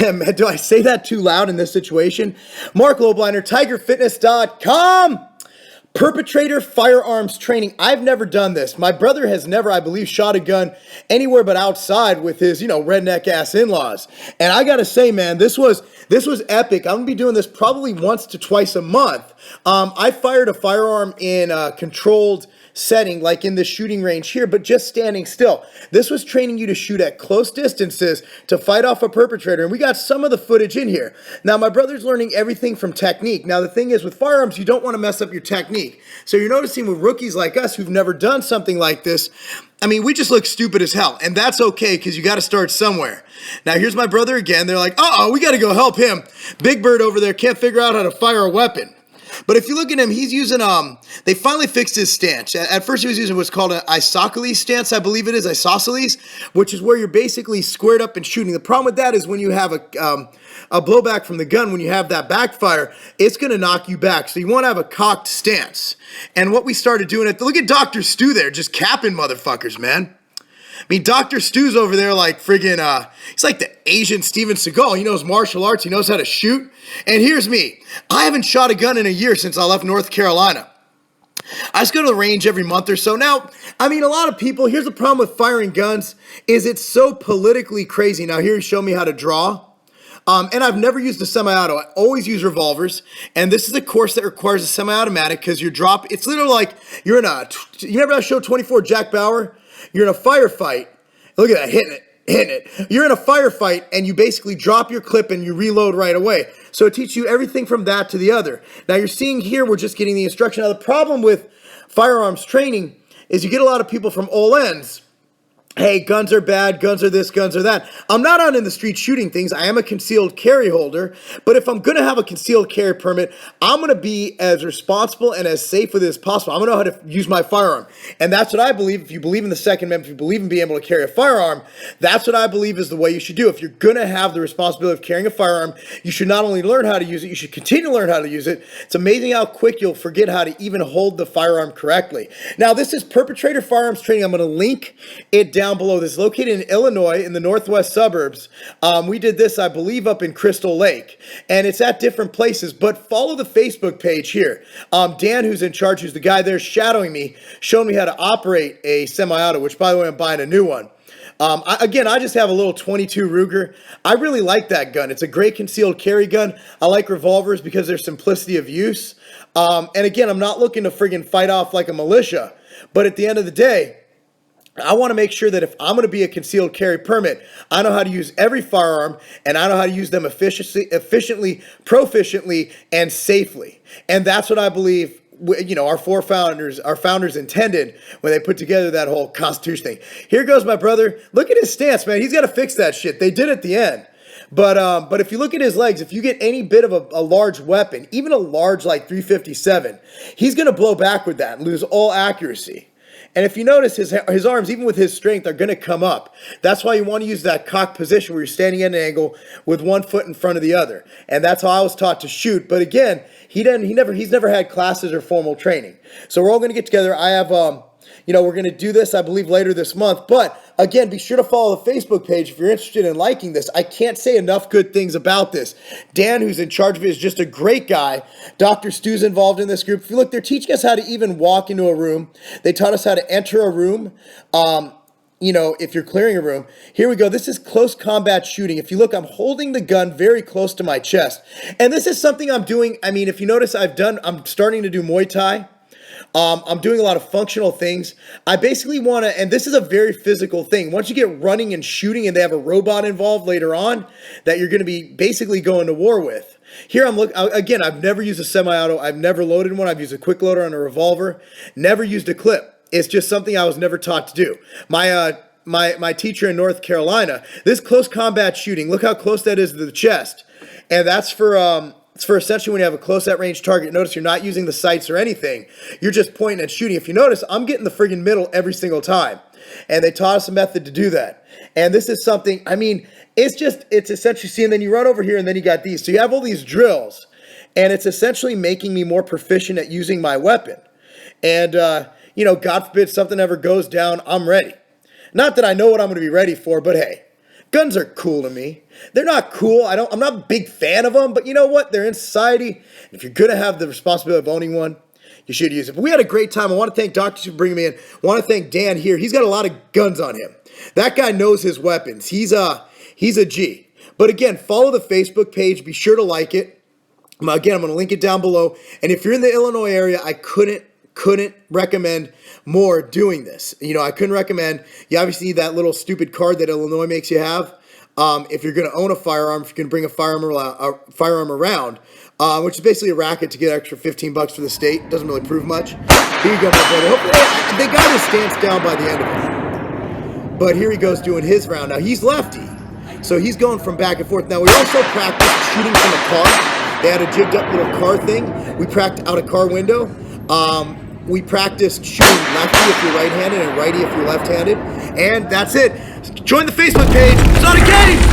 Man, do I say that too loud in this situation? Marc Lobliner, TigerFitness.com. Perpetrator Firearms Training. I've never done this. My brother has never, I believe, shot a gun anywhere but outside with his, redneck ass in-laws. And I gotta say, man, this was epic. I'm gonna be doing this probably once to twice a month. I fired a firearm in a controlled setting, like in the shooting range here, but just standing still. This was training you to shoot at close distances to fight off a perpetrator, and we got some of the footage in here. Now, my brother's learning everything from technique. Now, the thing is, with firearms, you don't want to mess up your technique. So you're noticing with rookies like us who've never done something like this, I mean, we just look stupid as hell, and that's okay because you got to start somewhere. Now, here's my brother again. They're like, uh-oh, we got to go help him. Big Bird over there can't figure out how to fire a weapon. But if you look at him, he's using, they finally fixed his stance. At first he was using what's called an isosceles stance, I believe it is, isosceles, which is where you're basically squared up and shooting. The problem with that is when you have a blowback from the gun, when you have that backfire, it's going to knock you back. So you want to have a cocked stance. And what we started doing, look at Dr. Stu there, just capping motherfuckers, man. I mean, Dr. Stu's over there like friggin', he's like the Asian Steven Seagal. He knows martial arts. He knows how to shoot. And here's me. I haven't shot a gun in a year since I left North Carolina. I just go to the range every month or so. Now, I mean, a lot of people, here's the problem with firing guns, is it's so politically crazy. Now, here he showed me how to draw. And I've never used a semi-auto. I always use revolvers. And this is a course that requires a semi-automatic because it's literally like you're in you remember that show 24 Jack Bauer? You're in a firefight. Look at that, hitting it. You're in a firefight and you basically drop your clip and you reload right away. So it teaches you everything from that to the other. Now you're seeing here, we're just getting the instruction. Now the problem with firearms training is you get a lot of people from all ends. Hey, guns are bad, guns are this, guns are that. I'm not out in the street shooting things. I am a concealed carry holder. But if I'm going to have a concealed carry permit, I'm going to be as responsible and as safe with it as possible. I'm going to know how to use my firearm. And that's what I believe. If you believe in the Second Amendment, if you believe in being able to carry a firearm, that's what I believe is the way you should do. If you're going to have the responsibility of carrying a firearm, you should not only learn how to use it, you should continue to learn how to use it. It's amazing how quick you'll forget how to even hold the firearm correctly. Now, this is Perpetrator Firearms Training. I'm going to link it down below. This is located in Illinois in the northwest suburbs. We did this, I believe, up in Crystal Lake, and it's at different places, but follow the Facebook page here. Dan, who's in charge, who's the guy there shadowing me, showed me how to operate a semi-auto, which, by the way, I'm buying a new one. I just have a little 22 Ruger. I really like that gun. It's a great concealed carry gun. I like revolvers because their simplicity of use. And again, I'm not looking to friggin' fight off like a militia, but at the end of the day, I want to make sure that if I'm going to be a concealed carry permit, I know how to use every firearm and I know how to use them efficiently, proficiently, and safely. And that's what I believe, our founders intended when they put together that whole Constitution thing. Here goes my brother. Look at his stance, man. He's got to fix that shit. They did at the end. But if you look at his legs, if you get any bit of a large weapon, even a large like 357, he's going to blow back with that and lose all accuracy. And if you notice, his arms, even with his strength, are going to come up. That's why you want to use that cocked position where you're standing at an angle with one foot in front of the other. And that's how I was taught to shoot. But again, he's never had classes or formal training. So we're all going to get together. I have, we're going to do this, I believe, later this month. But again, be sure to follow the Facebook page if you're interested in liking this. I can't say enough good things about this. Dan, who's in charge of it, is just a great guy. Dr. Stu's involved in this group. If you look, they're teaching us how to even walk into a room. They taught us how to enter a room. If you're clearing a room. Here we go. This is close combat shooting. If you look, I'm holding the gun very close to my chest. And this is something I'm doing. I mean, if you notice, I'm starting to do Muay Thai. I'm doing a lot of functional things. I basically want to, and this is a very physical thing. Once you get running and shooting and they have a robot involved later on that you're going to be basically going to war with. Here again, I've never used a semi-auto. I've never loaded one. I've used a quick loader on a revolver. Never used a clip. It's just something I was never taught to do. My teacher in North Carolina, this close combat shooting, look how close that is to the chest. And that's for, it's for essentially when you have a close at range target. Notice you're not using the sights or anything. You're just pointing and shooting. If you notice, I'm getting the friggin' middle every single time. And they taught us a method to do that. And this is something, it's essentially, see, and then you run over here and then you got these. So you have all these drills. And it's essentially making me more proficient at using my weapon. And, God forbid something ever goes down, I'm ready. Not that I know what I'm going to be ready for, but hey, Guns are cool to me. They're not cool. I'm not a big fan of them, but you know what? They're in society. If you're going to have the responsibility of owning one, you should use it. But we had a great time. I want to thank Dr. for bringing me in. I want to thank Dan here. He's got a lot of guns on him. That guy knows his weapons. He's a G. But again, follow the Facebook page. Be sure to like it. Again, I'm going to link it down below. And if you're in the Illinois area, I couldn't recommend more doing this. You know, I couldn't recommend. You obviously need that little stupid card that Illinois makes you have. If you're going to own a firearm, if you're going to bring a firearm around, which is basically a racket to get extra $15 for the state. Doesn't really prove much. Here you go, my brother. Hopefully, they got his stance down by the end of it. But here he goes doing his round. Now, he's lefty, so he's going from back and forth. Now, we also practiced shooting from a car. They had a jigged up little car thing. We practiced out a car window. We practiced shooting lefty if you're right-handed and righty if you're left-handed. And that's it. Join the Facebook page. It's not a game.